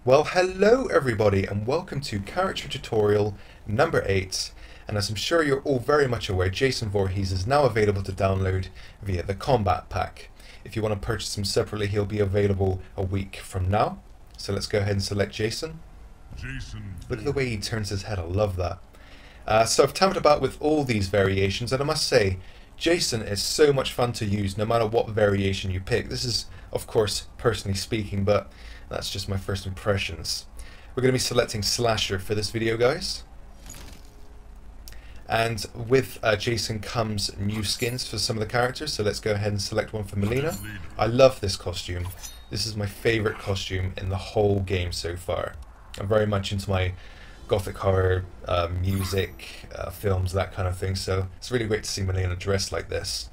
Well, hello everybody and welcome to character tutorial number 8, and as I'm sure you're all very much aware, Jason Voorhees is now available to download via the Kombat pack. If you want to purchase him separately, he'll be available a week from now. So let's go ahead and select Jason. Look at the way he turns his head, I love that. So I've tampered about with all these variations, and I must say, Jason is so much fun to use no matter what variation you pick. This is, of course, personally speaking, but that's just my first impressions. We're going to be selecting Slasher for this video, guys. And with Jason comes new skins for some of the characters, so let's go ahead and select one for Melina. I love this costume. This is my favourite costume in the whole game so far. I'm very much into my gothic horror, music, films, that kind of thing, so it's really great to see Melina dressed like this.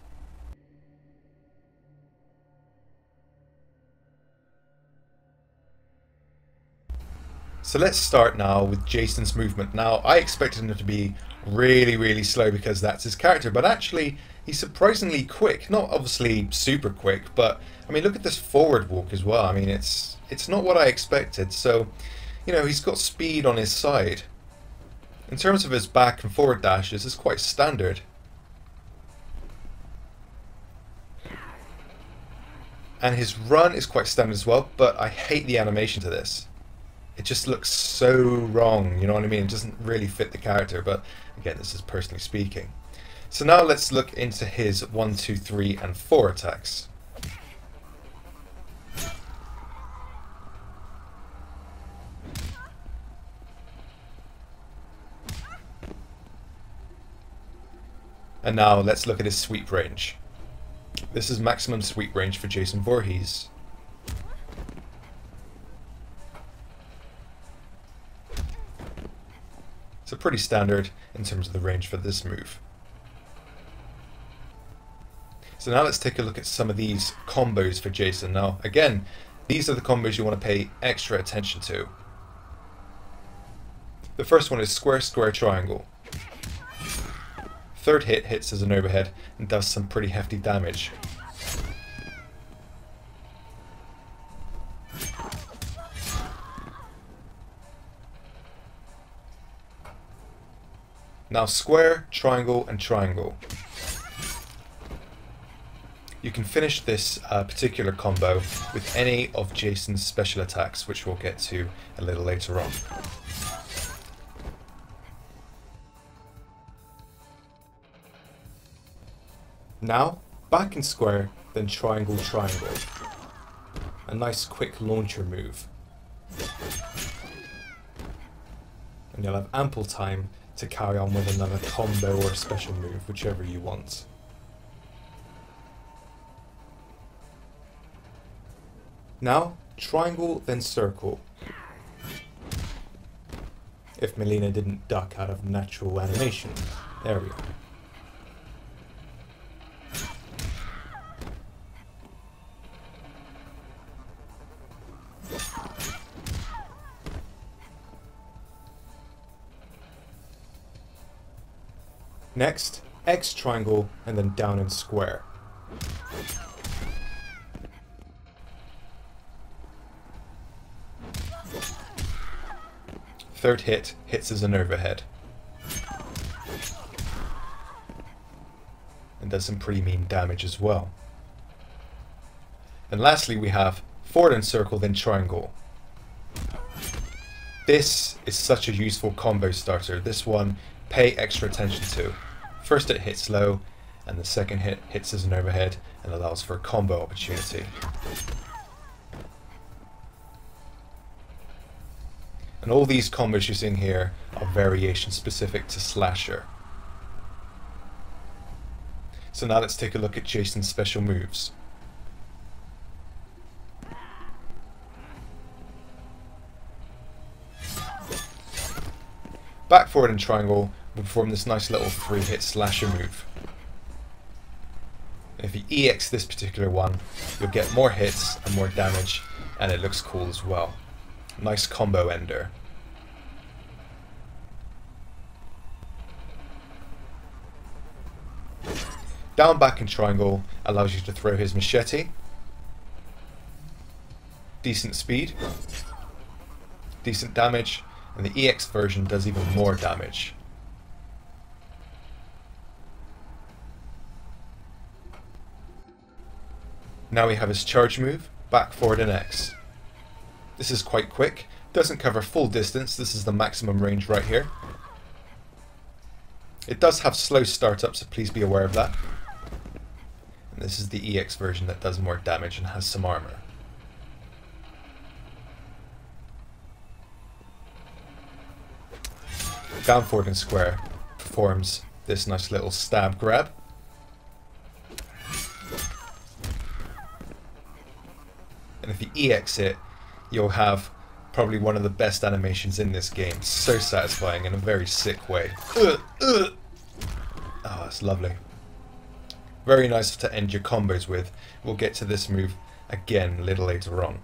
So let's start now with Jason's movement. Now, I expected him to be really slow because that's his character, but actually he's surprisingly quick. Not obviously super quick, but I mean, look at this forward walk as well. I mean, it's not what I expected. So, you know, he's got speed on his side. In terms of his back and forward dashes, it's quite standard. And his run is quite standard as well, but I hate the animation to this. It just looks so wrong, you know what I mean? It doesn't really fit the character, but again, this is personally speaking. So now let's look into his 1, 2, 3, and 4 attacks. And now let's look at his sweep range. This is maximum sweep range for Jason Voorhees. So pretty standard in terms of the range for this move. So now let's take a look at some of these combos for Jason. Now again, these are the combos you want to pay extra attention to. The first one is square, square, triangle. Third hit hits as an overhead and does some pretty hefty damage. Now square, triangle, and triangle. You can finish this particular combo with any of Jason's special attacks, which we'll get to a little later on. Now, back in square, then triangle, triangle. A nice quick launcher move. And you'll have ample time to carry on with another combo or a special move, whichever you want. Now, triangle, then circle. If Melina didn't duck out of natural animation. There we go. Next, X triangle, and then down in square. Third hit hits as an overhead. And does some pretty mean damage as well. And lastly we have forward and circle, then triangle. This is such a useful combo starter. This one, pay extra attention to. First it hits low, and the second hit hits as an overhead and allows for a combo opportunity. And all these combos you're seeing here are variations specific to Slasher. So now let's take a look at Jason's special moves. Back, forward, and triangle will perform this nice little 3-hit slasher move. If you EX this particular one, you'll get more hits and more damage, and it looks cool as well. Nice combo ender. Down, back, and triangle allows you to throw his machete. Decent speed. decent damage, and the EX version does even more damage. Now we have his charge move, back, forward and X. This is quite quick, doesn't cover full distance, this is the maximum range right here. It does have slow startup, so please be aware of that. And this is the EX version that does more damage and has some armor. Down, forward and square performs this nice little stab grab. And if you EX it, you'll have probably one of the best animations in this game. So satisfying in a very sick way. Oh, it's lovely. Very nice to end your combos with. We'll get to this move again a little later on.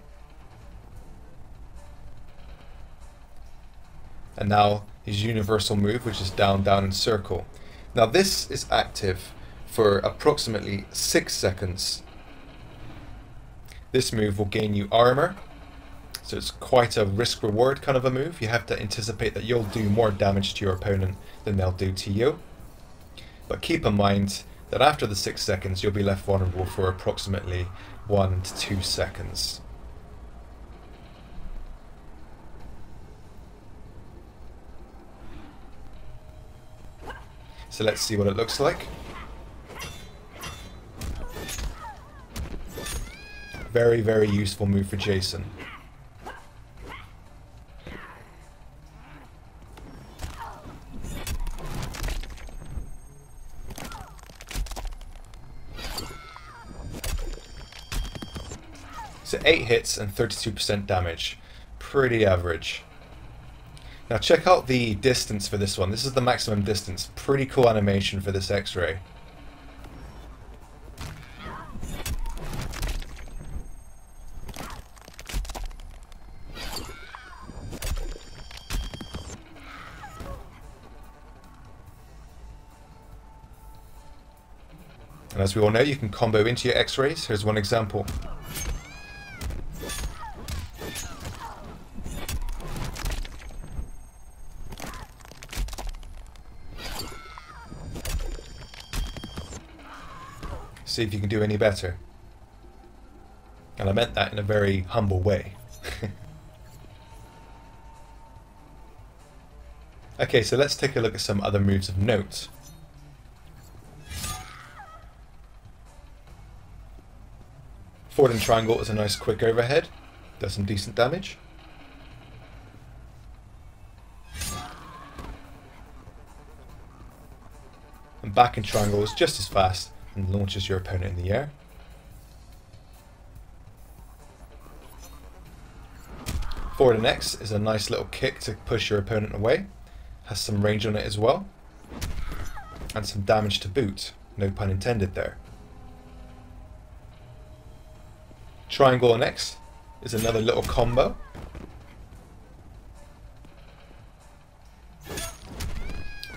And now his universal move, which is down, down and circle. Now this is active for approximately 6 seconds. This move will gain you armor, so it's quite a risk-reward kind of a move. You have to anticipate that you'll do more damage to your opponent than they'll do to you. But keep in mind that after the 6 seconds you'll be left vulnerable for approximately 1 to 2 seconds. So let's see what it looks like. Very, very useful move for Jason. So 8 hits and 32% damage. Pretty average. Now check out the distance for this one. This is the maximum distance. Pretty cool animation for this X-ray. And as we all know, you can combo into your X-rays. Here's one example. See if you can do any better. And I meant that in a very humble way. Okay, so let's take a look at some other moves of note. Forward and triangle is a nice quick overhead. Does some decent damage. And back and triangle is just as fast and launches your opponent in the air. Forward and X is a nice little kick to push your opponent away. Has some range on it as well. And some damage to boot. No pun intended there. Triangle and X is another little combo.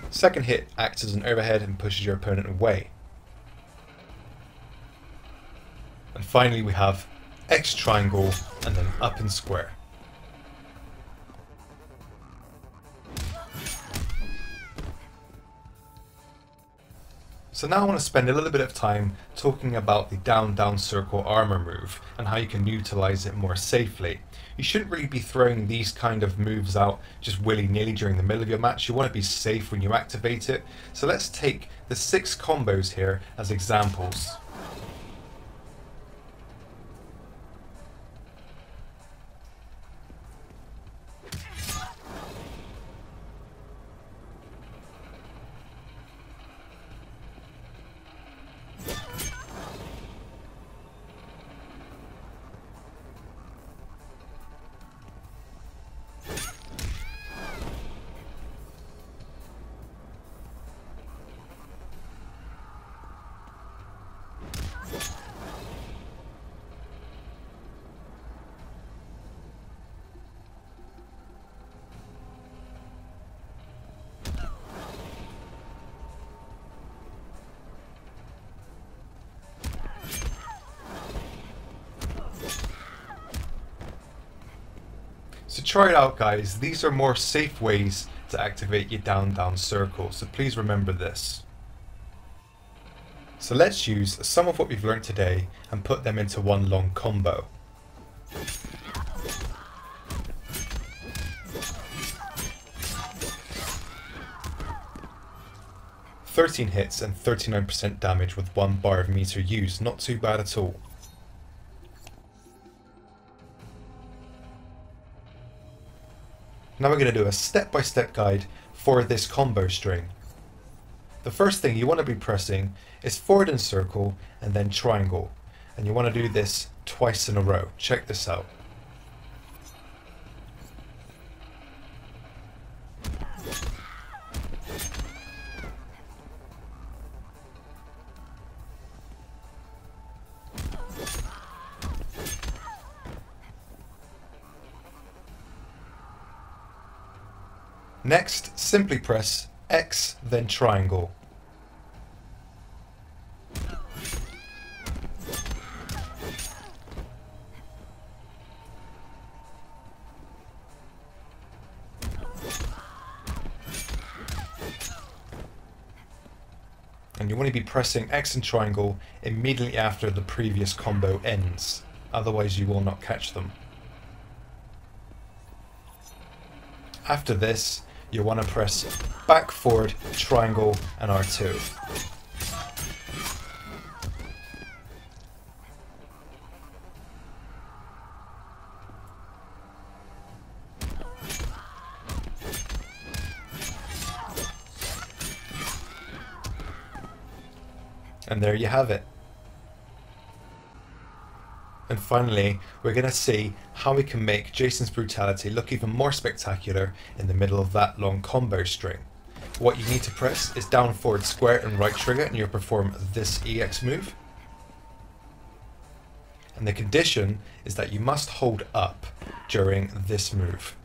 Second hit acts as an overhead and pushes your opponent away. And finally we have X triangle and then up and square. So now I want to spend a little bit of time talking about the down down circle armor move and how you can utilize it more safely. You shouldn't really be throwing these kind of moves out just willy-nilly during the middle of your match. You want to be safe when you activate it. So let's take the 6 combos here as examples. try it out, guys. These are more safe ways to activate your down circle, so please remember this. So let's use some of what we've learned today and put them into one long combo. "13 hits and 39% damage with 1 bar of meter used. Not too bad at all. Now we're going to do a step-by-step guide for this combo string. The first thing you want to be pressing is forward and circle and then triangle. And you want to do this twice in a row. Check this out. Next, simply press X, then triangle. And you want to be pressing X and triangle immediately after the previous combo ends, otherwise you will not catch them. After this, you want to press back, forward, triangle and R2. And there you have it. And finally, we're going to see how we can make Jason's Brutality look even more spectacular in the middle of that long combo string. What you need to press is down, forward, square and right trigger and you'll perform this EX move. And the condition is that you must hold up during this move.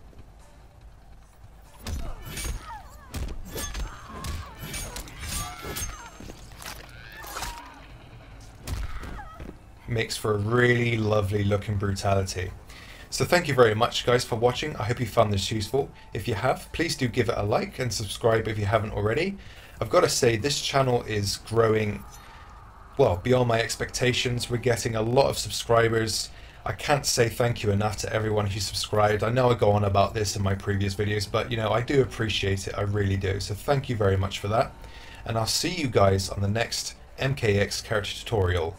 Makes for a really lovely looking Brutality. So thank you very much guys for watching. I hope you found this useful. If you have, please do give it a like and subscribe if you haven't already. I've got to say this channel is growing, well, beyond my expectations. We're getting a lot of subscribers. I can't say thank you enough to everyone who subscribed. I know I go on about this in my previous videos, but you know, I do appreciate it. I really do. So thank you very much for that. And I'll see you guys on the next MKX character tutorial.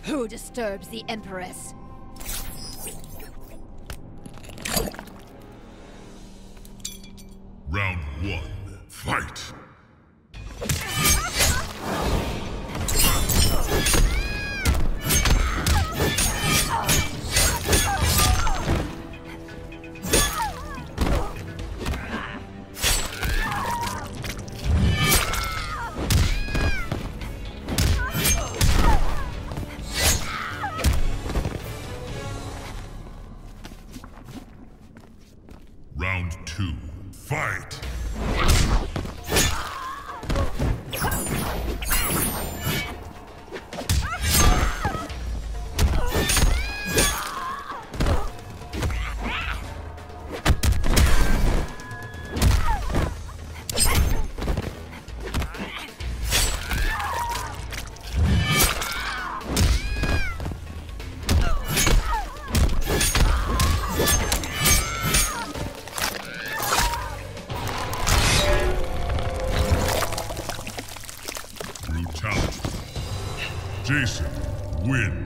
Who disturbs the Empress? Round 1, fight! Round 2, fight! Brutality. Jason wins.